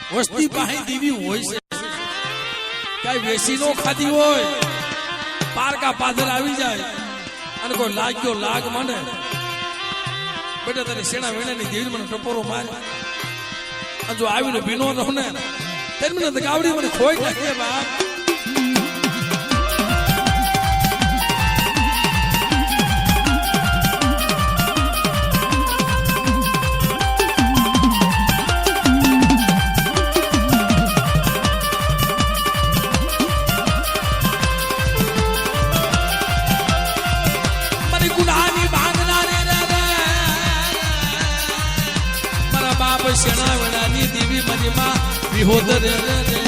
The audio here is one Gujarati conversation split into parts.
વસ્તી પાસે દીવી હોય છે કઈ વેસી નો ખાધી હોય પારકા પાદર આવી જાય અને કોઈ લાગ્યો લાગ માંડે બેટા તારી સેના વેણાની દેવી મને ટપોરો મારે અને જો આવીને ભીનો રહો ને ત્યારે મને ગાવડી મને ખોઈ નાખે બાપ સેના વેણાની દેવી મારી માં વિહોદર રે રે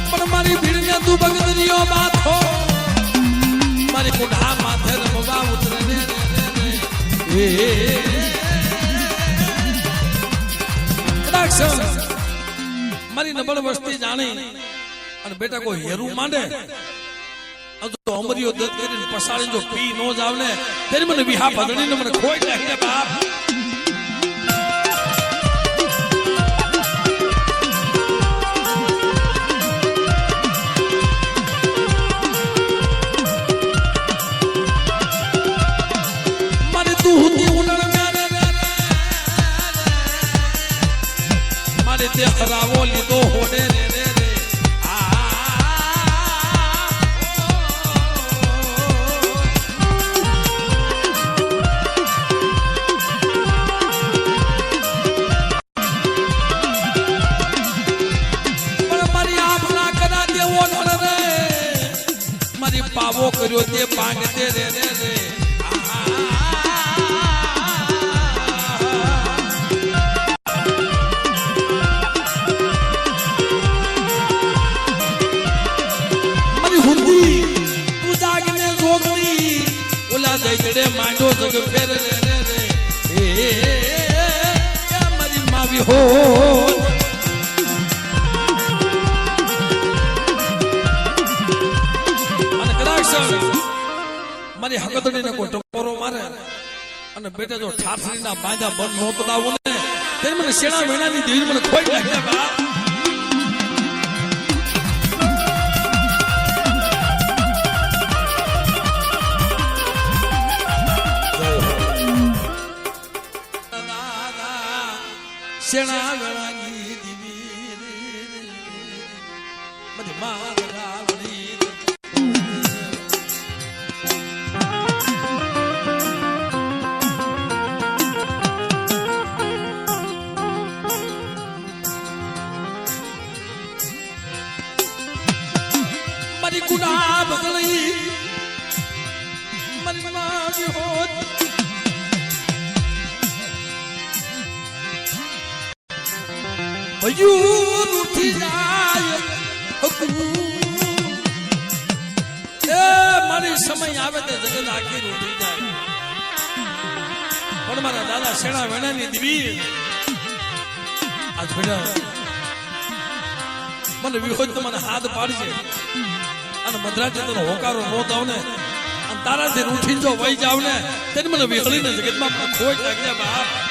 પણ મારી ભીડને તું બગદરીઓ માથો મારી કુંઢા માથે રમવા ઉતરે રે રે મારી નબળ વસ્તી જાણી અને બેટા કોઈ હેરું માંડે તો અમરીઓ દત્ત કરીને પસાડી જો પી નો જાવ ને ત્યારે મને વિહા ભદડીને મને ખોઈ નાખે બાપ મારી તું હુતી ઉનળ મારે તે હરાવો લીધો હોડે રે રે રે પણ મારી આપના કદા દેવો ન રે મારી પાવો કર્યો તે પાંગતે રે રે રે જડે માંડો જગ ફેર રે રે રે એ મારી માવી હો અને કદાચ મારી હકતડીને કોઈ ટકોરો મારે અને બેટા જો ઠાઠરીના બાંધા બંધ નહોતો દાવો ને તે મને સેણા વેણાની દેવી મને ખોઈ નાખ્યા બાપ સેણા વેણાની દીવી મને માગરાવડી મારી ગુના બદલી મારી માગી હોત ભયું ઉઠી જાય એ મારી સમય આવે તે જગત આખી ઉઠી જાય પણ મારા દાદા સેણા વેણાની દેવી આજ બેટા મને વિહોજ તો મને હાથ પાડશે અને મદ્રાજે તને હોકારો નો થાવ ને અને તારાથી ઉઠીને જો વહી જાવ ને તેને મને વિહળીને જગતમાં ખોઈ નાખજે બાપ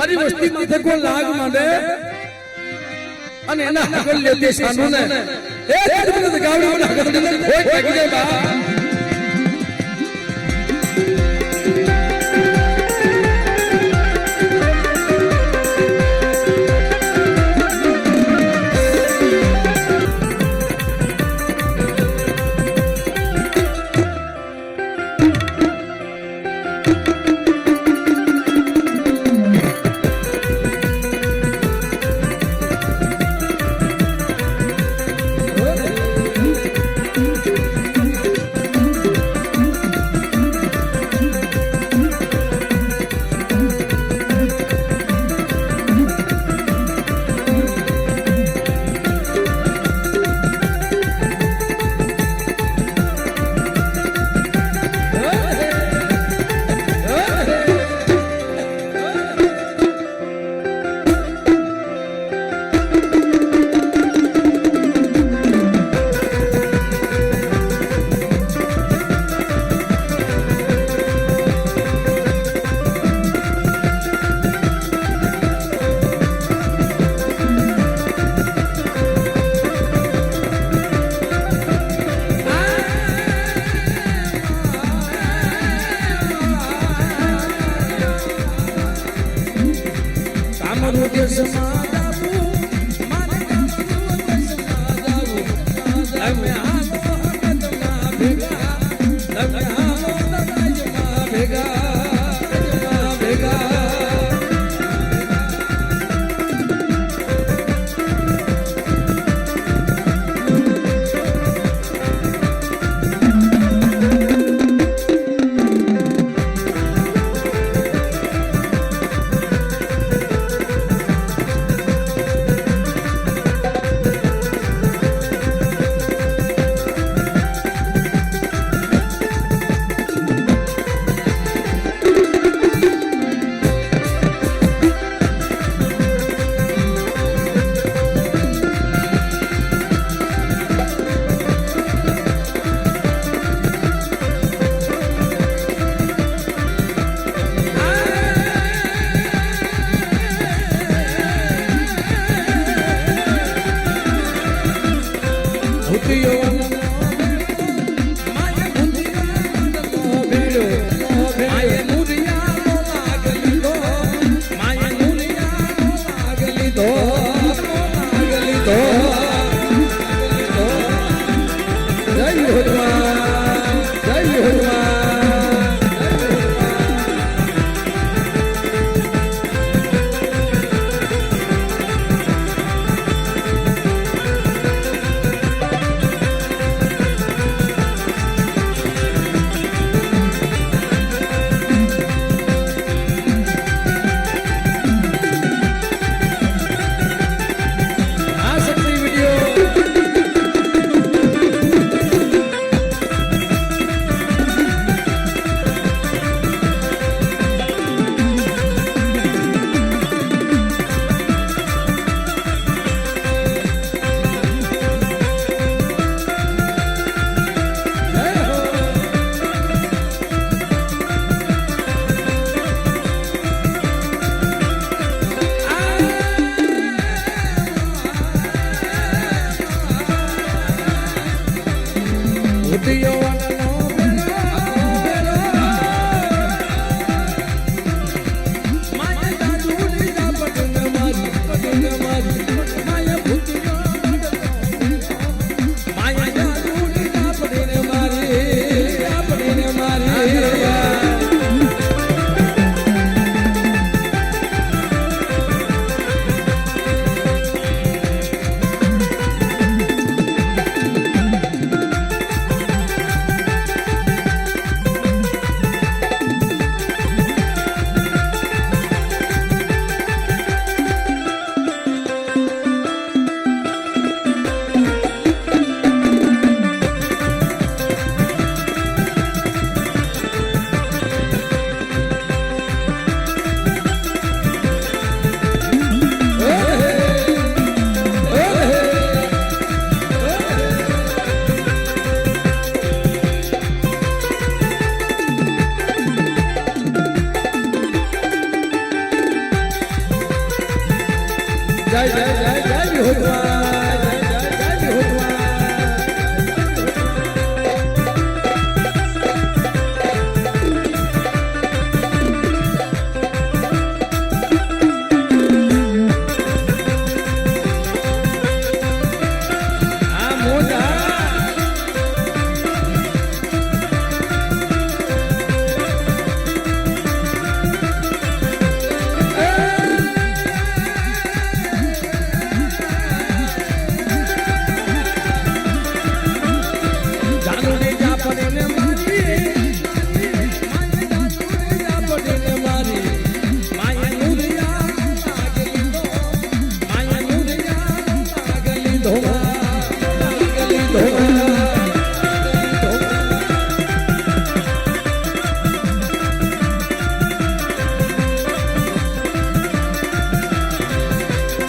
મારી વસ્તી માથે કોઈ લાગ માંડે અને એના હગલ લેતી સાનુ ને એ જ ગાવડી મને હગલ દે કોઈ ટેકી જાય બા ભૂતિયો જય જય જય જય વિહોતવા જય જય જય વિહોતવા આ મોજા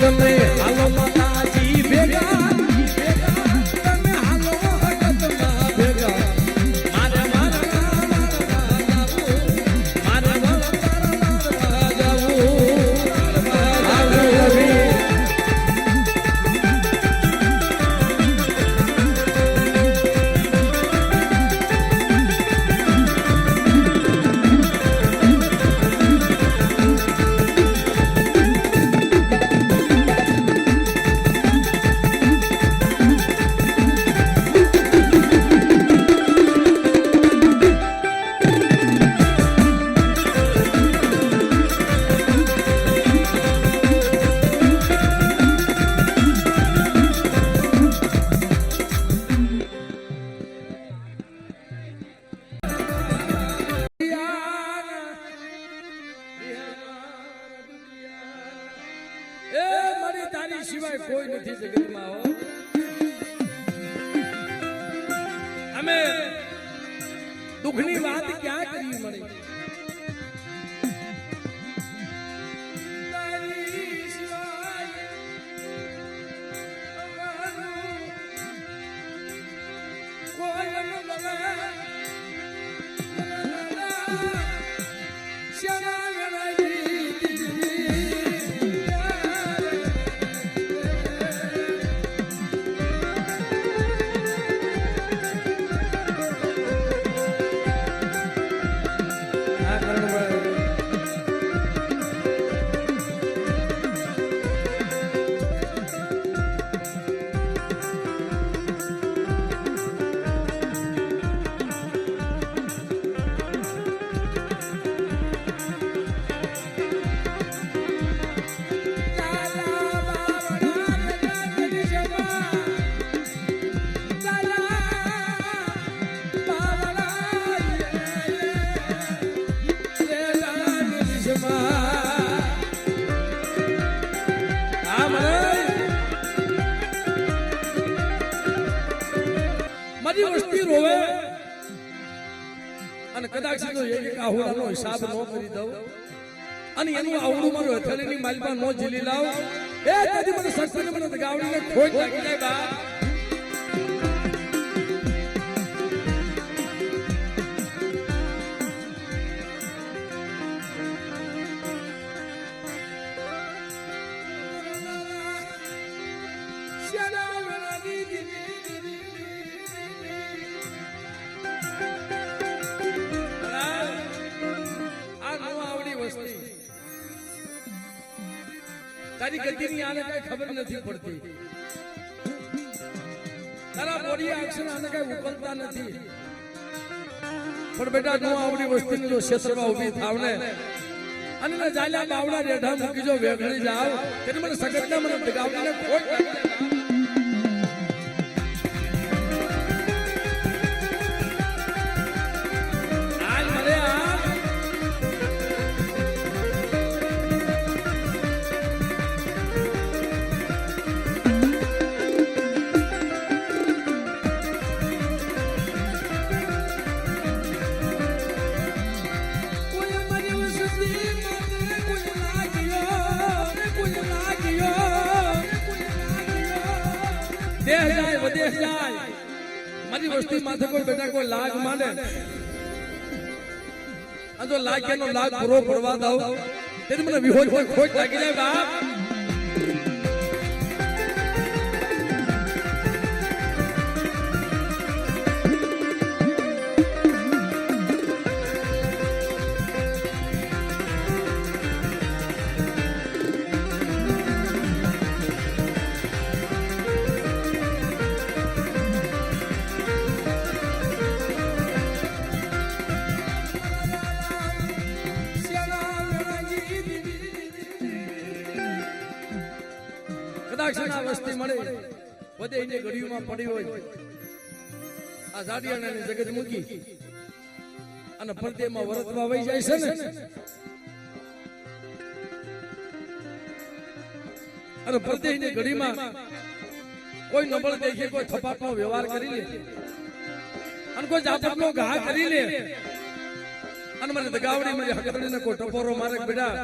તમે હાલો માતાજી ભેગા તમે હાલો હકતમાં ભેગા મારે તારી સિવાય કોઈ નથી જગતમાં હો અમે દુઃખની વાત ક્યાં કરી મળી તારી સિવાય કોઈ ન મળે મારી વસ્તી રોવે અને કદાચ એક આહુડાનો હિસાબ ન કરી દઉં અને એનું આવડું મારું હથેળીની માલપા ન ઝીલી લાવ એ તેથી મને શસ્ત્રને મને ગાવડીને ખોટ લાગી જાય બા તારી ગતિની આને કઈ ખબર નથી પડતી તારા બોડી એક્શન આને કઈ ઉકલતા નથી પણ બેટા નો આવડી વસ્તીની જો ક્ષેત્રમાં ઊભી થાવને અને ને જાલ્યા બાવડા રેઢા મૂકી જો વેગળી જાવ તેને મને સગતના મને દગાવડીને ખોટ લાગી આજ મરે આ વિદેશ જાય મારી વસ્તી માથે કોઈ બેટા કોઈ લાગ માંડે આ તો લાગ્યાનો લાગ પૂરો પડવા દઉં તેથી મને વિહોજ કોઈ ખોટ લાગી જાય બાપ વસ્તી મળે બધે એને ઘડીઓમાં પડી હોય આ જાડિયાણાની જગત મૂકી અને ફરતેમાં વરતવા વહી જાય છે ને અને ફરતેની ઘડીમાં કોઈ નબળ દેખે કોઈ થપાટનો વ્યવહાર કરી લે અને કોઈ જાપટનો ઘા કરી લે અને મને દગાવડી મારી હકડીને કોઈ ટપોરો મારે બેટા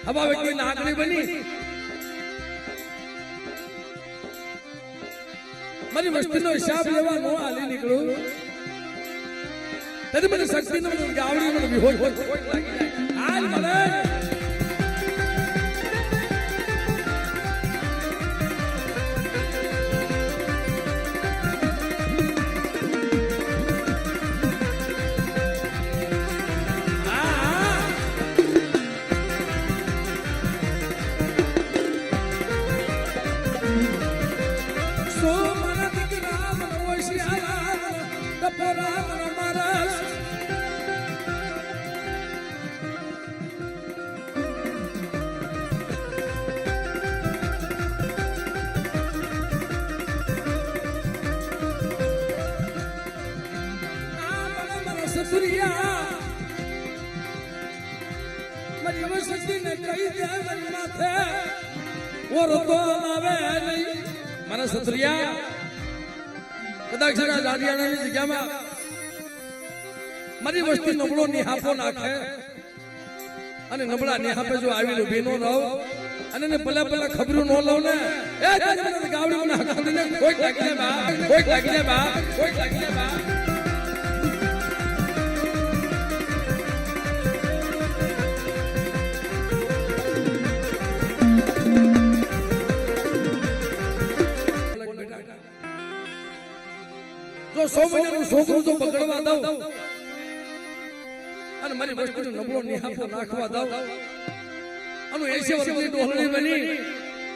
હવા વ્યક્તિ નાગરી બની મારી વસ્તીનો હિસાબ લેવા નો આલી નીકળું તેથી મને શક્તિનો ગાવડી મને વિહોજ ખોટ લાગી જાય હાલ મને મારા સત્રિયા કદાચ જાડિયાણાની જગ્યામાં મારી વસ્તી નબળો નિહાપો નાખે અને નબળા નિહાપે જો આવી ઉભી નો રહો અને ભલે ભલે ખબરું ન લઉં ને એ ગાવડી મને હકડીને ખોટ લાગી જાય બા ખોટ લાગી જાય બા ખોટ લાગી જાય બા જો 100 મહિનાનું છોકરું જો બગડવા દઉં અને મારી વસ્તુનો નબળો નિહાપો નાખવા દઉં અને 80 વર્ષની ડોહળી બની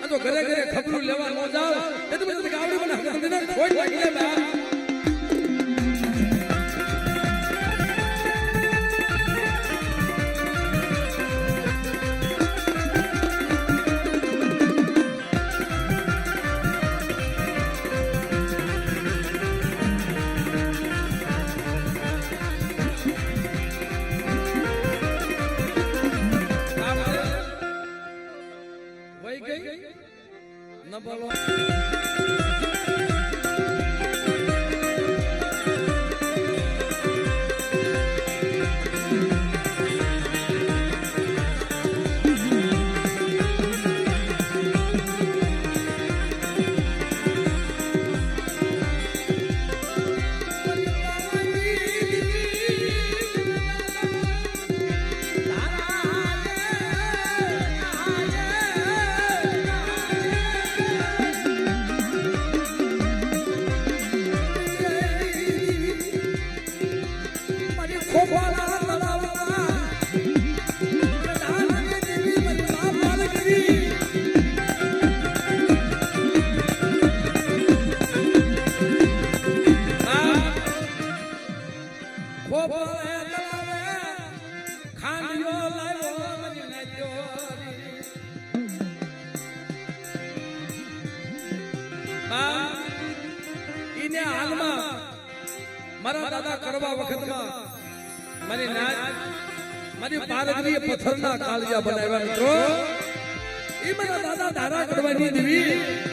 આ તો ઘરે ઘરે ખબરું લેવા ન જાવ એ તો મને ગાવડી મને હકડીને ખોટ લાગી જાય બા ન બોલો ખોખવાના તળાવમાં પ્રધાનની દેવી મને બાપ કરી મારા દાદા કરવા વખતમાં મારી નાચ મારી પારગરીએ પથ્થરના કાળિયા બનાવ્યા મિત્રો એ મારા દાદા ધારા કરવાની દેવી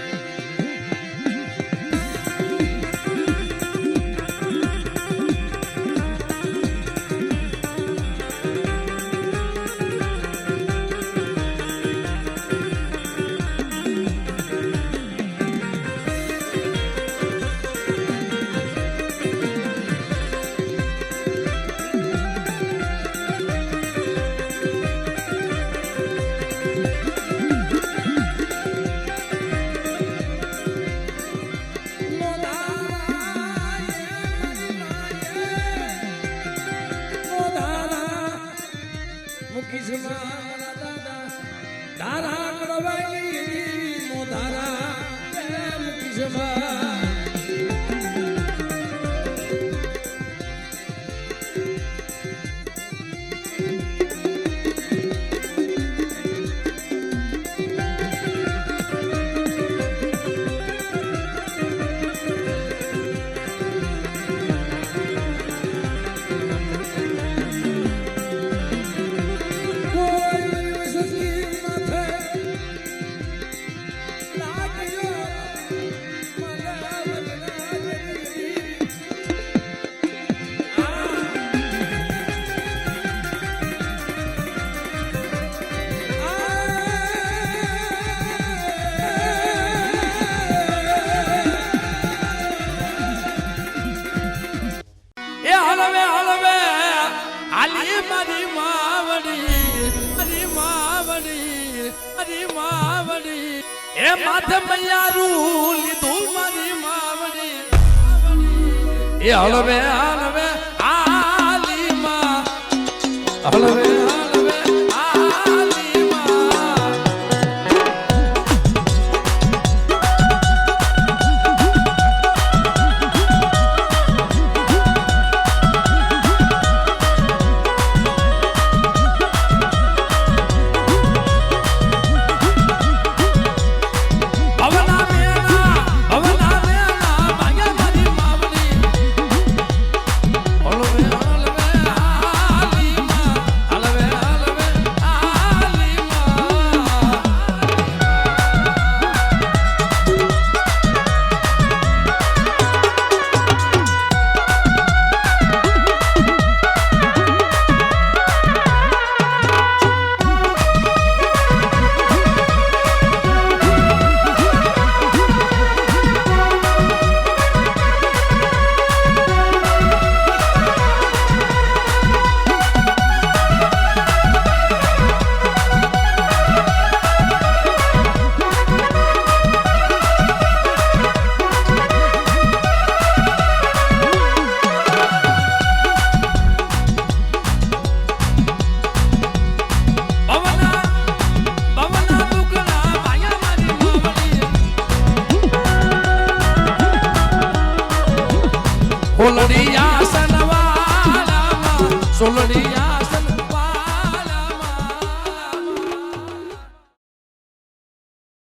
ધારા કરવાની નો ધારા મુકીશમાં એ માથે મૈયારું લીધું મારી માવડી એ હલવે હલવે આલી માં હલવે હલવે આલી માં સોલડિયા સનવાળામાં સોલડિયા